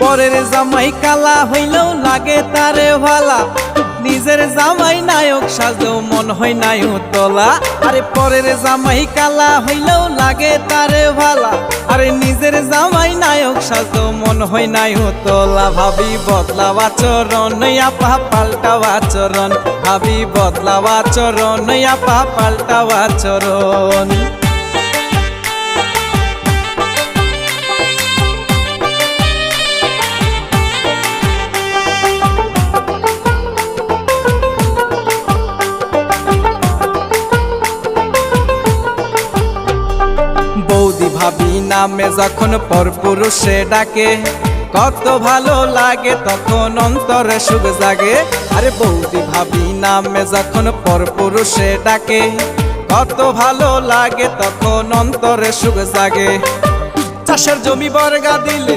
পরের জামাই কালা হইলেও লাগে তারে ভালা, নিজের জামাই নায়ক সাজলেও মন হয় নায়ক তোলা। আরে পরের জামাই কালা হইলেও লাগে তারে ভালা, আরে নিজের জামাই নায়ক সাজলেও মন হয় নায়ক তোলা। ভাবি বদলাও আচরণ আপা পাল্টাও আচরণ, ভাবি বদলাও আচরণ আপা পাল্টাও আচরণ। বৌদি ভাবি নামে যখন পরপুরুষে ডাকে, কত ভালো লাগে তখন অন্তরে সুখ জাগে। আরে বৌদি ভাবি নামে যখন পরপুরুষে ডাকে, কত ভালো লাগে তখন অন্তরে সুখ জাগে। চাষের জমি বর্গা দিলে